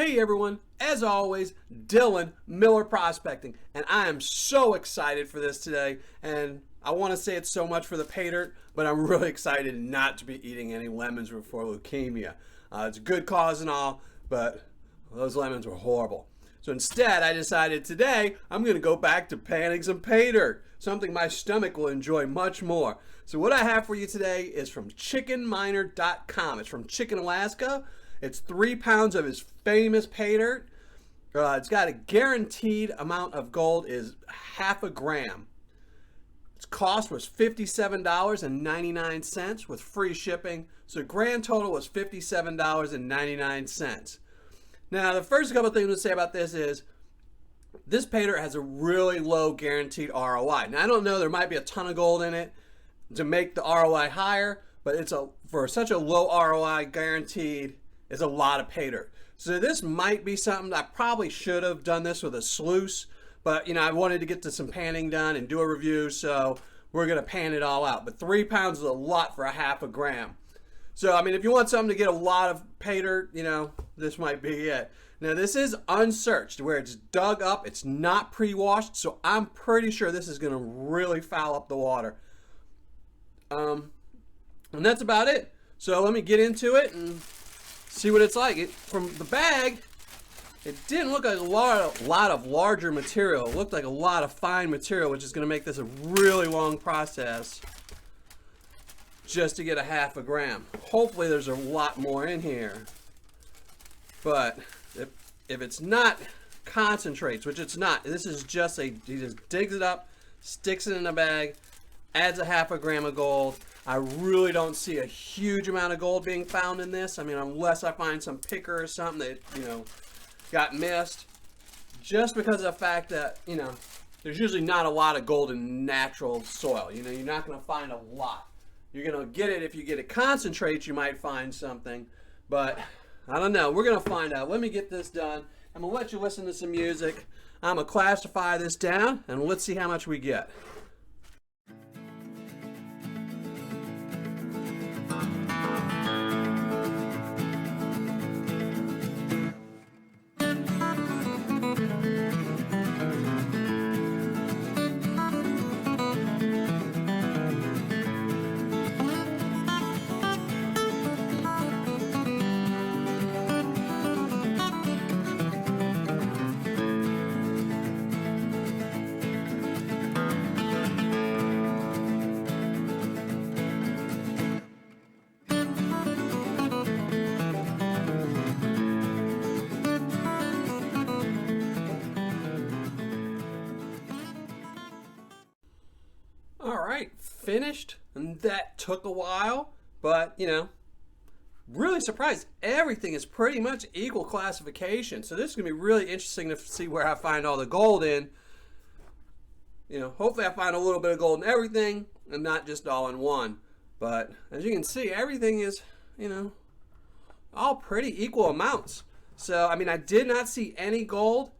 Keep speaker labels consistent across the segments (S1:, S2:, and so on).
S1: Hey everyone, as always, Dylan, Miller Prospecting, and I am so excited for this today, and I want to say it's so much for the Paydirt, but I'm really excited not to be eating any lemons before leukemia. It's a good cause and all, but those lemons were horrible. So instead, I decided today I'm going to go back to panning some Paydirt, something my stomach will enjoy much more. So what I have for you today is from chickenminer.com. It's from Chicken, Alaska. It's 3 pounds of his famous Paydirt. It's got a guaranteed amount of gold is half a gram. Its cost was $57.99 with free shipping. So grand total was $57.99. Now, the first couple of things to say about this is this Paydirt has a really low guaranteed ROI. Now, I don't know, there might be a ton of gold in it to make the ROI higher, but it's for such a low ROI guaranteed, is a lot of Paydirt. So this might be something I probably should have done this with a sluice, but I wanted to get to some panning done and do a review, so we're gonna pan it all out. But 3 pounds is a lot for a half a gram. So I mean, if you want something to get a lot of Paydirt, this might be it. Now this is unsearched, where it's dug up, it's not pre-washed, so I'm pretty sure this is gonna really foul up the water. And that's about it. So let me get into it and see what it's like. From the bag, it didn't look like a lot of larger material. It looked like a lot of fine material, which is going to make this a really long process just to get a half a gram. Hopefully there's a lot more in here. But if it's not concentrates, which it's not, this is just he just digs it up, sticks it in a bag, adds a half a gram of gold. I really don't see a huge amount of gold being found in this. I mean, unless I find some picker or something that, got missed. Just because of the fact that, there's usually not a lot of gold in natural soil. You're not going to find a lot. You're going to get it if you get it concentrates, you might find something. But I don't know. We're going to find out. Let me get this done. I'm going to let you listen to some music. I'm going to classify this down, and let's see how much we get. Alright, finished, and that took a while, but really surprised. Everything is pretty much equal classification, so this is going to be really interesting to see where I find all the gold in. Hopefully I find a little bit of gold in everything, and not just all in one. But as you can see, everything is, all pretty equal amounts. So, I mean, I did not see any gold,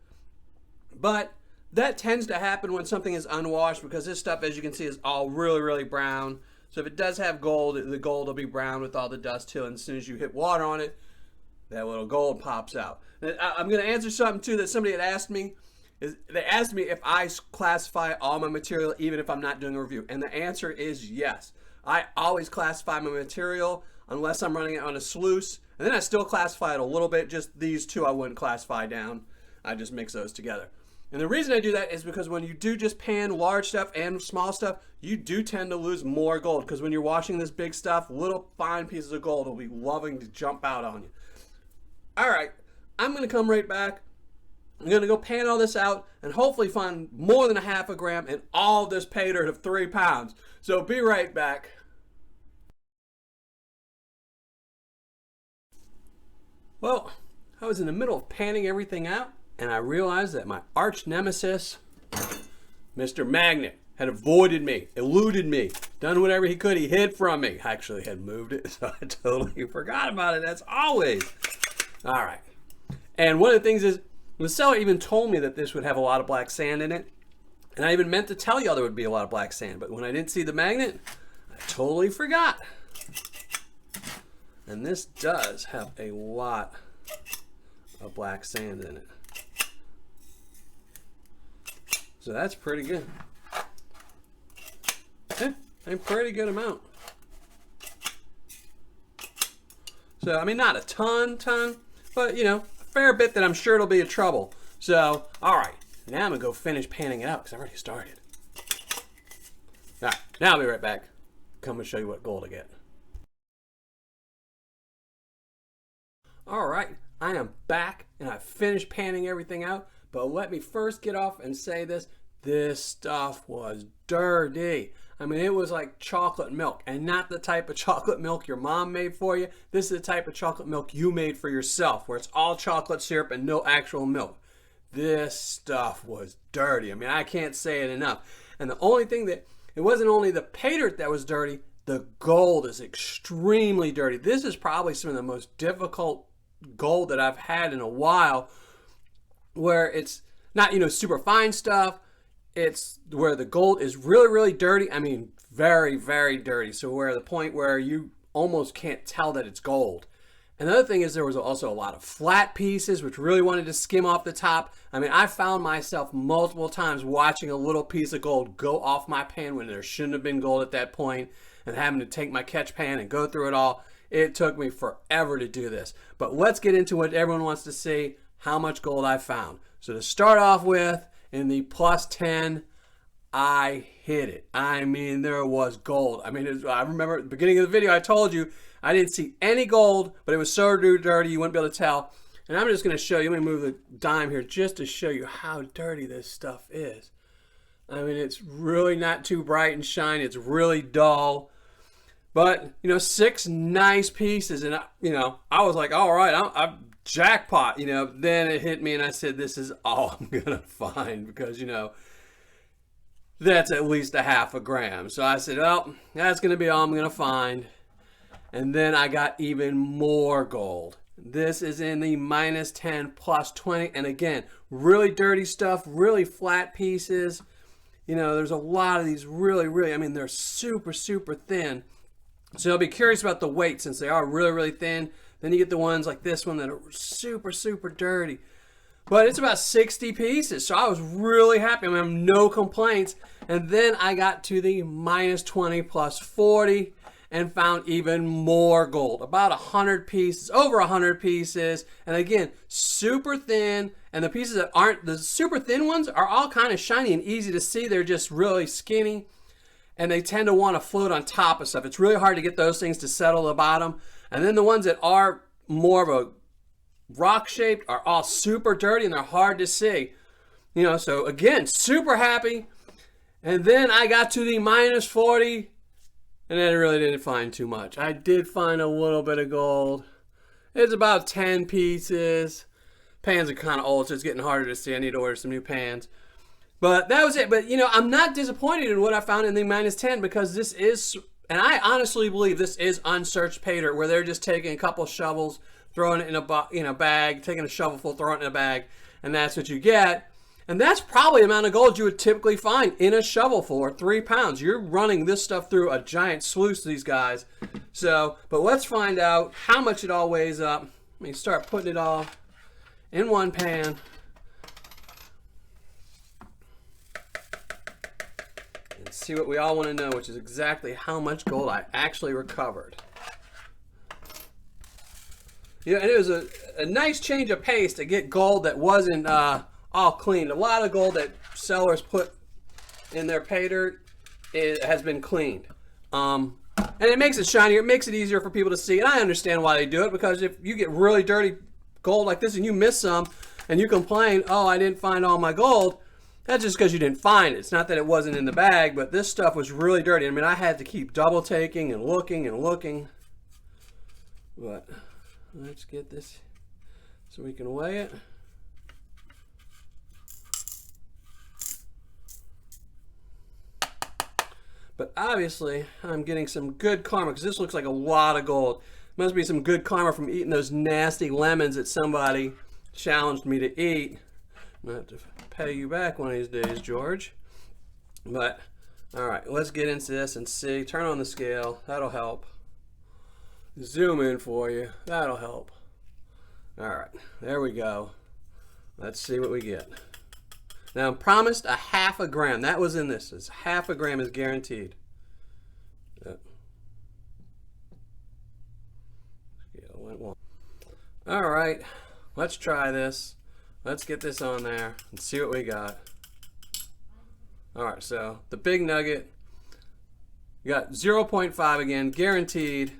S1: but that tends to happen when something is unwashed, because this stuff, as you can see, is all really, really brown. So if it does have gold, the gold will be brown with all the dust too, and as soon as you hit water on it, that little gold pops out. I'm going to answer something too that somebody had asked me. They asked me if I classify all my material even if I'm not doing a review, and the answer is yes. I always classify my material unless I'm running it on a sluice, and then I still classify it a little bit. Just these two I wouldn't classify down. I just mix those together. And the reason I do that is because when you do just pan large stuff and small stuff, you do tend to lose more gold, because when you're washing this big stuff, little fine pieces of gold will be loving to jump out on you. All right, I'm going to come right back. I'm going to go pan all this out and hopefully find more than a half a gram in all this Paydirt of 3 pounds. So be right back. Well, I was in the middle of panning everything out, and I realized that my arch nemesis, Mr. Magnet, had avoided me, eluded me, done whatever he could. He hid from me. I actually had moved it, so I totally forgot about it, as always. All right. And one of the things is, the seller even told me that this would have a lot of black sand in it. And I even meant to tell y'all there would be a lot of black sand. But when I didn't see the magnet, I totally forgot. And this does have a lot of black sand in it. So that's pretty good. Yeah, a pretty good amount. So, I mean, not a ton, but, you know, a fair bit that I'm sure it'll be a trouble. So, all right, now I'm going to go finish panning it out because I've already started. All right, now I'll be right back. Come and show you what gold I get. All right, I am back and I've finished panning everything out, but let me first get off and say this. This stuff was dirty. I mean, it was like chocolate milk, and not the type of chocolate milk your mom made for you. This is the type of chocolate milk you made for yourself, where it's all chocolate syrup and no actual milk. This stuff was dirty. I mean, I can't say it enough. And the only thing that, it wasn't only the Paydirt that was dirty, the gold is extremely dirty. This is probably some of the most difficult gold that I've had in a while, where it's not, you know, super fine stuff. It's where the gold is really, really dirty. I mean, very, very dirty. So where the point where you almost can't tell that it's gold. And the other thing is there was also a lot of flat pieces, which really wanted to skim off the top. I mean, I found myself multiple times watching a little piece of gold go off my pan when there shouldn't have been gold at that point, and having to take my catch pan and go through it all. It took me forever to do this. But let's get into what everyone wants to see, how much gold I found. So to start off with, in the plus 10, I hit it. I mean, there was gold. I mean, I remember at the beginning of the video, I told you I didn't see any gold, but it was so dirty you wouldn't be able to tell. And I'm just going to show you. Let me move the dime here just to show you how dirty this stuff is. I mean, it's really not too bright and shiny. It's really dull. But, you know, 6 nice pieces. And, I was like, all right, I'm jackpot. You know, then it hit me and I said, this is all I'm going to find because, you know, that's at least a half a gram. So I said, well, that's going to be all I'm going to find. And then I got even more gold. This is in the minus 10 plus 20. And again, really dirty stuff, really flat pieces. You know, there's a lot of these really, I mean, they're super, super thin. So I'll be curious about the weight since they are really, really thin. Then you get the ones like this one that are super, super dirty. But it's about 60 pieces. So I was really happy. I mean, I have no complaints. And then I got to the minus 20 plus 40 and found even more gold. About 100 pieces, over 100 pieces. And again, super thin. And the pieces that aren't, the super thin ones are all kind of shiny and easy to see. They're just really skinny. And they tend to want to float on top of stuff. It's really hard to get those things to settle the bottom. And then the ones that are more of a rock shaped are all super dirty and they're hard to see. You know, so again, super happy. And then I got to the minus 40 and then I really didn't find too much. I did find a little bit of gold. It's about 10 pieces. Pans are kind of old, so it's getting harder to see. I need to order some new pans. But that was it. But, you know, I'm not disappointed in what I found in the minus 10 because this is, and I honestly believe this is unsearched Paydirt where they're just taking a couple shovels, throwing it in a bag, taking a shovelful, throwing it in a bag, and that's what you get. And that's probably the amount of gold you would typically find in a shovelful, or 3 pounds. You're running this stuff through a giant sluice, these guys. So, but let's find out how much it all weighs up. Let me start putting it all in one pan. And see what we all want to know, which is exactly how much gold I actually recovered. Yeah, and it was a nice change of pace to get gold that wasn't all cleaned. A lot of gold that sellers put in their Paydirt has been cleaned. And it makes it shinier. It makes it easier for people to see. And I understand why they do it, because if you get really dirty gold like this and you miss some and you complain, oh, I didn't find all my gold, that's just because you didn't find it. It's not that it wasn't in the bag, but this stuff was really dirty. I mean, I had to keep double taking and looking and looking. But let's get this so we can weigh it. But obviously, I'm getting some good karma because this looks like a lot of gold. Must be some good karma from eating those nasty lemons that somebody challenged me to eat. I'm going to have to pay you back one of these days, George. But, all right, let's get into this and see. Turn on the scale. That'll help. Zoom in for you. That'll help. All right, there we go. Let's see what we get. Now I'm promised a half a gram. That was in this. It's half a gram is guaranteed. All right, let's try this. Let's get this on there and see what we got. All right, so the big nugget, you got 0.5 again, guaranteed.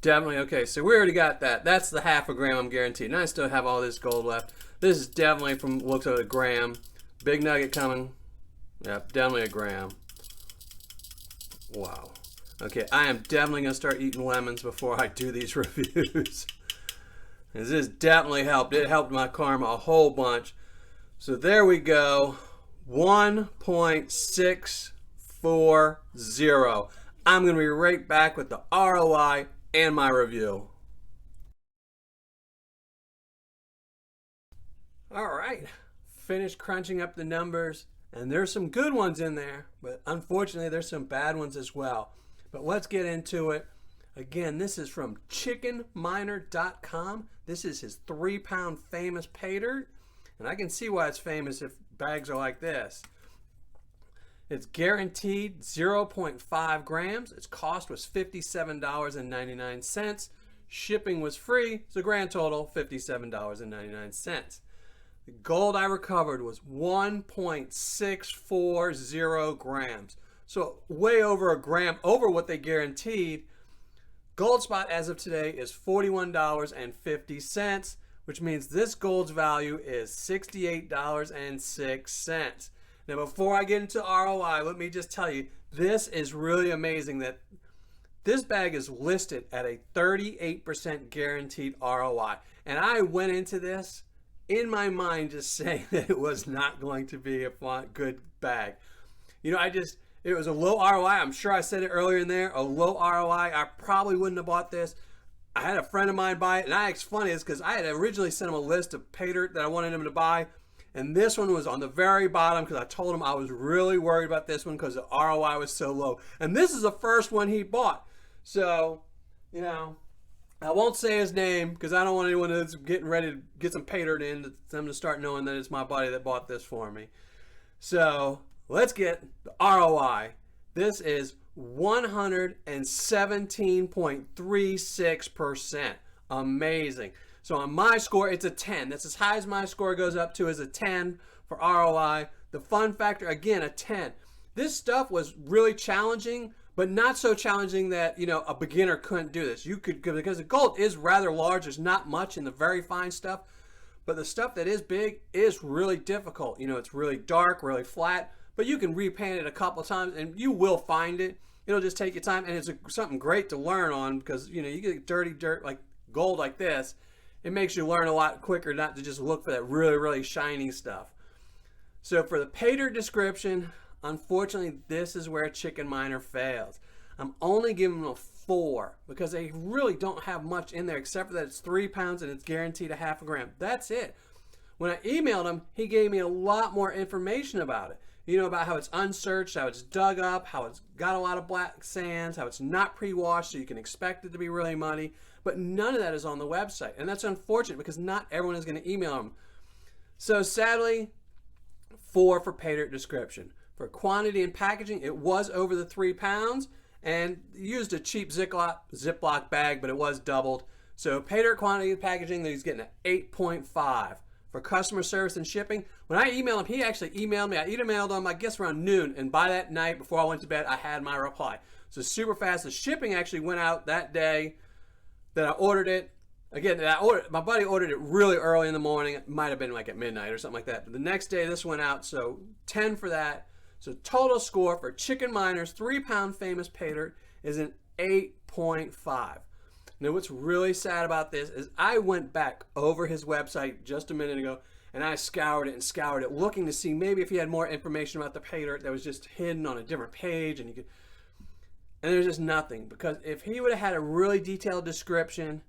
S1: Definitely, okay, so we already got that. That's the half a gram I'm guaranteed. And I still have all this gold left. This is definitely from looks of a gram. Big nugget coming. Yep, definitely a gram. Wow. Okay, I am definitely going to start eating lemons before I do these reviews. This definitely helped. It helped my karma a whole bunch. So there we go. 1.640. I'm going to be right back with the ROI and my review. All right, finished crunching up the numbers, and there's some good ones in there, but unfortunately there's some bad ones as well. But let's get into it. Again, this is from chickenminer.com. This is his 3-pound famous Paydirt, and I can see why it's famous if bags are like this. It's guaranteed 0.5 grams. Its cost was $57.99. Shipping was free, so grand total $57.99. The gold I recovered was 1.640 grams. So way over a gram over what they guaranteed. Gold spot as of today is $41.50, which means this gold's value is $68.06. Now, before I get into ROI, let me just tell you, this is really amazing that this bag is listed at a 38% guaranteed ROI. And I went into this in my mind just saying that it was not going to be a good bag. You know, it was a low ROI. I'm sure I said it earlier in there, a low ROI. I probably wouldn't have bought this. I had a friend of mine buy it, and it's funny, it's because I had originally sent him a list of Paydirt that I wanted him to buy. And this one was on the very bottom because I told him I was really worried about this one because the ROI was so low. And this is the first one he bought. So, you know, I won't say his name because I don't want anyone that's getting ready to get some Paydirt in to them to start knowing that it's my buddy that bought this for me. So let's get the ROI. This is 117.36%. Amazing. So on my score, it's a 10. That's as high as my score goes up to, is a 10 for ROI. The fun factor, again, a 10. This stuff was really challenging, but not so challenging that, you know, a beginner couldn't do this. You could, because the gold is rather large. There's not much in the very fine stuff, but the stuff that is big is really difficult. You know, it's really dark, really flat, but you can repaint it a couple times and you will find it. It'll just take your time, and it's something great to learn on because, you know, you get dirty dirt like gold like this. It makes you learn a lot quicker not to just look for that really, really shiny stuff. So for the Paydirt description, unfortunately, this is where Chicken Miner fails. I'm only giving them a 4 because they really don't have much in there except for that it's 3 pounds and it's guaranteed a half a gram. That's it. When I emailed him, he gave me a lot more information about it. You know, about how it's unsearched, how it's dug up, how it's got a lot of black sands, how it's not pre-washed, so you can expect it to be really muddy. But none of that is on the website. And that's unfortunate because not everyone is going to email them. So sadly, 4 for Paydirt description. For quantity and packaging, it was over the 3 pounds and used a cheap Ziploc bag, but it was doubled. So Paydirt quantity and packaging, he's getting an 8.5. For customer service and shipping, when I emailed him, he actually emailed me. I emailed him, I guess, around noon. And by that night, before I went to bed, I had my reply. So super fast. The shipping actually went out that day that I ordered it. Again, my buddy ordered it really early in the morning. It might have been like at midnight or something like that. But the next day, this went out. So 10 for that. So total score for Chicken Miner's 3-pound famous Paydirt is an 8.5. Now, what's really sad about this is I went back over his website just a minute ago, and I scoured it and scoured it, looking to see maybe if he had more information about the Paydirt that was just hidden on a different page, and there's just nothing. Because if he would have had a really detailed description,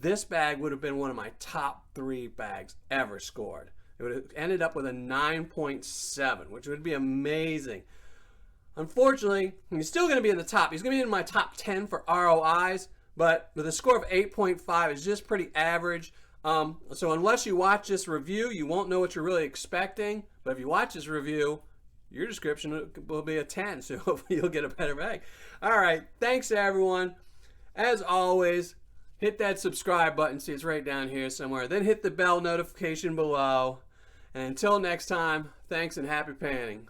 S1: this bag would have been one of my top 3 bags ever scored. It would have ended up with a 9.7, which would be amazing. Unfortunately, he's still going to be in the top. He's going to be in my top 10 for ROIs. but with a score of 8.5 is just pretty average. So unless you watch this review, you won't know what you're really expecting. But if you watch this review, your description will be a 10, so hopefully you'll get a better bag. All right, thanks everyone. As always, hit that subscribe button. See, it's right down here somewhere. Then hit the bell notification below. And until next time, thanks and happy panning.